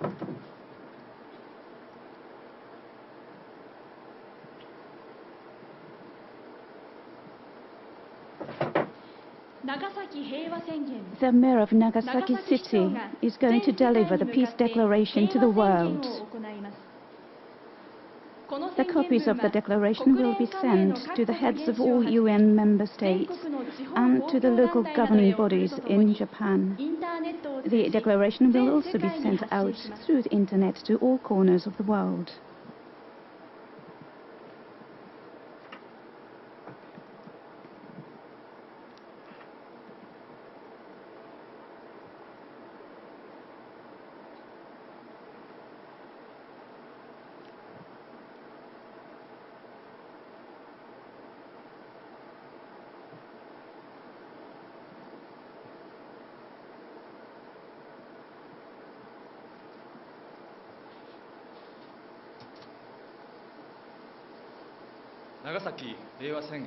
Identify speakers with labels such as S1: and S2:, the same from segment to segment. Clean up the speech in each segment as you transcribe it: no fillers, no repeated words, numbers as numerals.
S1: The Mayor of Nagasaki City is going to deliver the peace declaration to the world. The copies of the declaration will be sent to the heads of all UN member states and to the local governing bodies in Japan. The declaration will also be sent out through the internet to all corners of the world.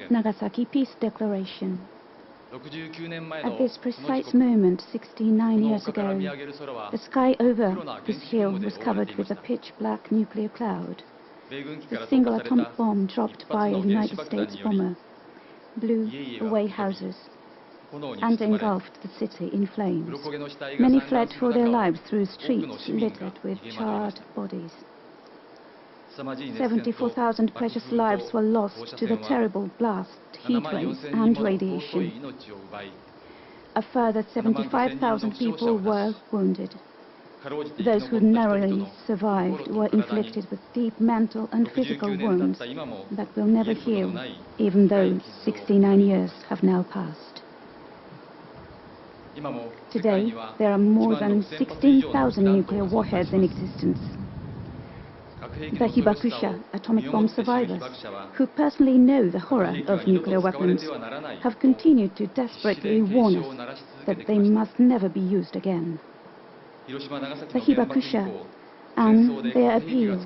S1: Nagasaki Peace Declaration. At this precise moment, 69 years ago, the sky over this hill was covered with a pitch-black nuclear cloud. A single atomic bomb dropped by a United States bomber blew away houses and engulfed the city in flames. Many fled for their lives through streets littered with charred bodies. 74,000 precious lives were lost to the terrible blast, heat waves and radiation. A further 75,000 people were wounded. Those who narrowly survived were inflicted with deep mental and physical wounds that will never heal, even though 69 years have now passed. Today, there are more than 16,000 nuclear warheads in existence. The Hibakusha, atomic bomb survivors, who personally know the horror of nuclear weapons, have continued to desperately warn us that they must never be used again. The Hibakusha and their appeal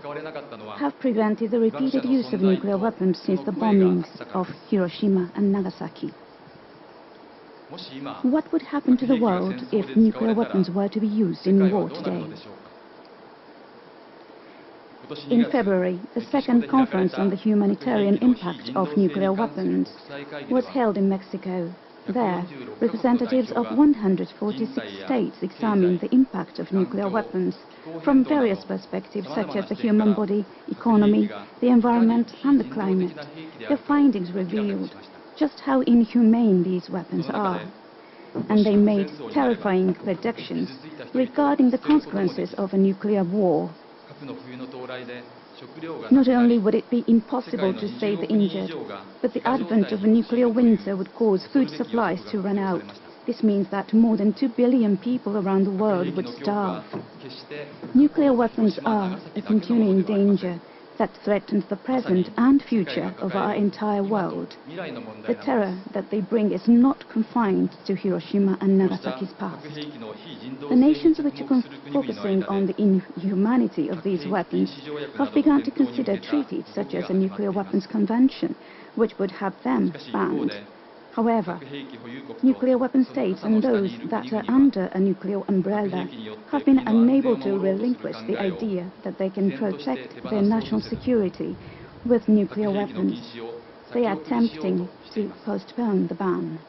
S1: have prevented the repeated use of nuclear weapons since the bombings of Hiroshima and Nagasaki. What would happen to the world if nuclear weapons were to be used in war today? In February, the second conference on the humanitarian impact of nuclear weapons was held in Mexico. There, representatives of 146 states examined the impact of nuclear weapons from various perspectives such as the human body, economy, the environment and the climate. Their findings revealed just how inhumane these weapons are, and they made terrifying predictions regarding the consequences of a nuclear war. Not only would it be impossible to save the injured, but the advent of a nuclear winter would cause food supplies to run out. This means that more than 2 billion people around the world would starve. Nuclear weapons are a continuing danger that threatens the present and future of our entire world. The terror that they bring is not confined to Hiroshima and Nagasaki's past. The nations which are focusing on the inhumanity of these weapons have begun to consider treaties such as the Nuclear Weapons Convention, which would have them banned. However, nuclear weapon states and those that are under a nuclear umbrella have been unable to relinquish the idea that they can protect their national security with nuclear weapons. They are attempting to postpone the ban.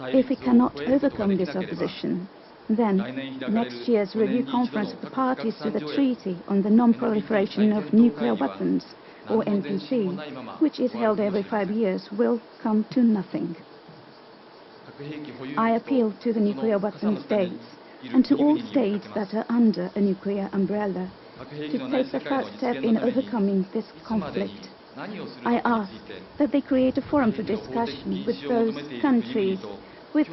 S1: If we cannot overcome this opposition, then next year's review conference of the parties to the Treaty on the Non-Proliferation of Nuclear Weapons, or NPT, which is held every 5 years, will come to nothing. I appeal to the nuclear weapon states and to all states that are under a nuclear umbrella to take the first step in overcoming this conflict. I ask that they create a forum for discussion with those countries which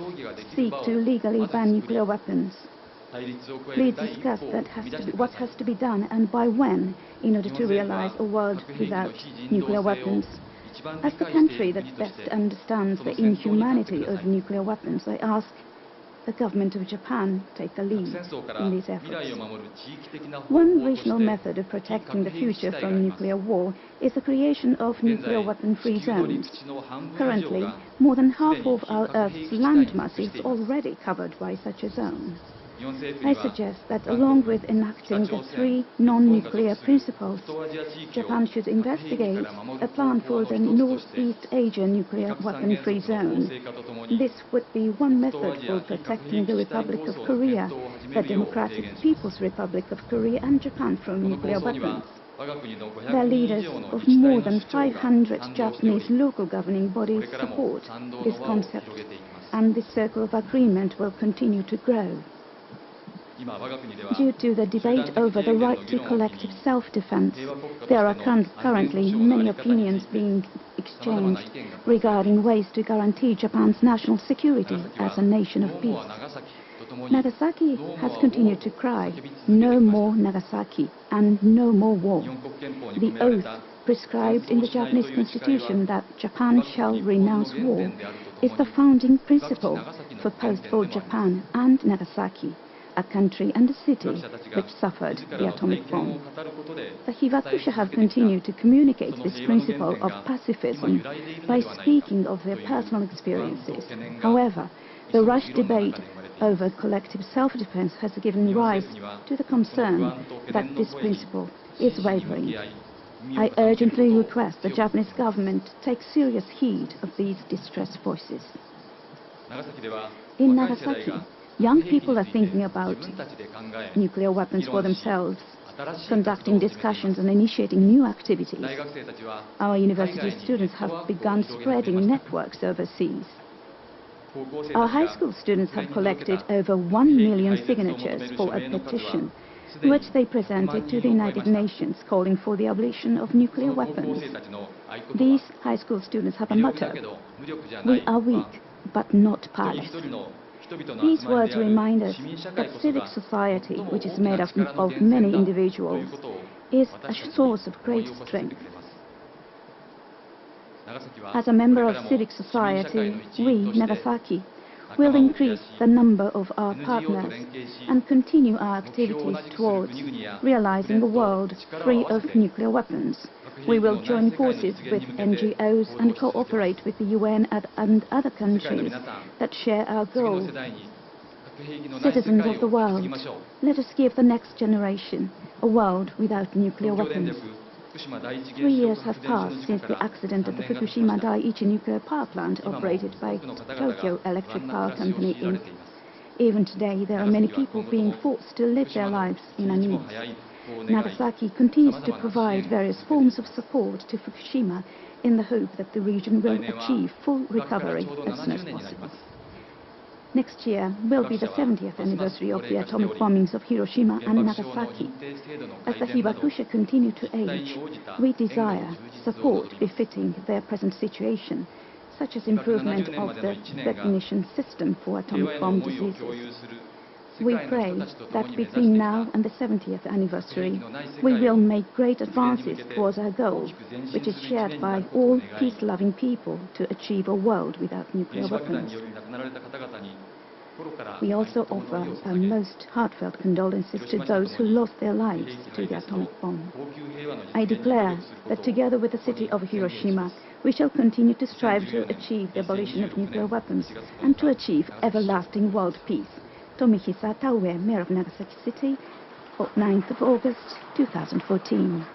S1: seek to legally ban nuclear weapons. Please discuss what has to be done and by when in order to realize a world without nuclear weapons. As the country that best understands the inhumanity of nuclear weapons, I ask the government of Japan take the lead in these efforts. One regional method of protecting the future from nuclear war is the creation of nuclear weapon-free zones. Currently, more than half of our Earth's landmass is already covered by such a zone. I suggest that along with enacting the 3 non-nuclear principles, Japan should investigate a plan for the Northeast Asia nuclear weapon-free zone. This would be one method for protecting the Republic of Korea, the Democratic People's Republic of Korea, and Japan from nuclear weapons. The leaders of more than 500 Japanese local governing bodies support this concept, and this circle of agreement will continue to grow. Due to the debate over the right to collective self-defense, there are currently many opinions being exchanged regarding ways to guarantee Japan's national security as a nation of peace. Nagasaki has continued to cry, "No more Nagasaki" and "No more war." The oath prescribed in the Japanese constitution that Japan shall renounce war is the founding principle for post-war Japan and Nagasaki, a country and a city which suffered the atomic bomb. The Hibakusha have continued to communicate this principle of pacifism by speaking of their personal experiences. However, the rushed debate over collective self-defense has given rise to the concern that this principle is wavering. I urgently request the Japanese government take serious heed of these distressed voices. In Nagasaki, young people are thinking about nuclear weapons for themselves, conducting discussions and initiating new activities. Our university students have begun spreading networks overseas. Our high school students have collected over 1 million signatures for a petition, which they presented to the United Nations calling for the abolition of nuclear weapons. These high school students have a motto: "We are weak, but not powerless." These words remind us that civic society, which is made up of many individuals, is a source of great strength. As a member of civic society, we, Nagasaki, will increase the number of our partners and continue our activities towards realizing a world free of nuclear weapons. We will join forces with NGOs and cooperate with the UN and other countries that share our goal. Citizens of the world, let us give the next generation a world without nuclear weapons. 3 years have passed since the accident at the Fukushima Daiichi nuclear power plant operated by Tokyo Electric Power Company Inc. Even today, there are many people being forced to live their lives in unease. Nagasaki continues to provide various forms of support to Fukushima in the hope that the region will achieve full recovery as soon as possible. Next year will be the 70th anniversary of the atomic bombings of Hiroshima and Nagasaki. As the Hibakusha continue to age, we desire support befitting their present situation, such as improvement of the recognition system for atomic bomb diseases. We pray that between now and the 70th anniversary, we will make great advances towards our goal, which is shared by all peace-loving people to achieve a world without nuclear weapons. We also offer our most heartfelt condolences to those who lost their lives to the atomic bomb. I declare that together with the city of Hiroshima, we shall continue to strive to achieve the abolition of nuclear weapons and to achieve everlasting world peace. Tomihisa Taue, Mayor of Nagasaki City, 9th of August, 2014.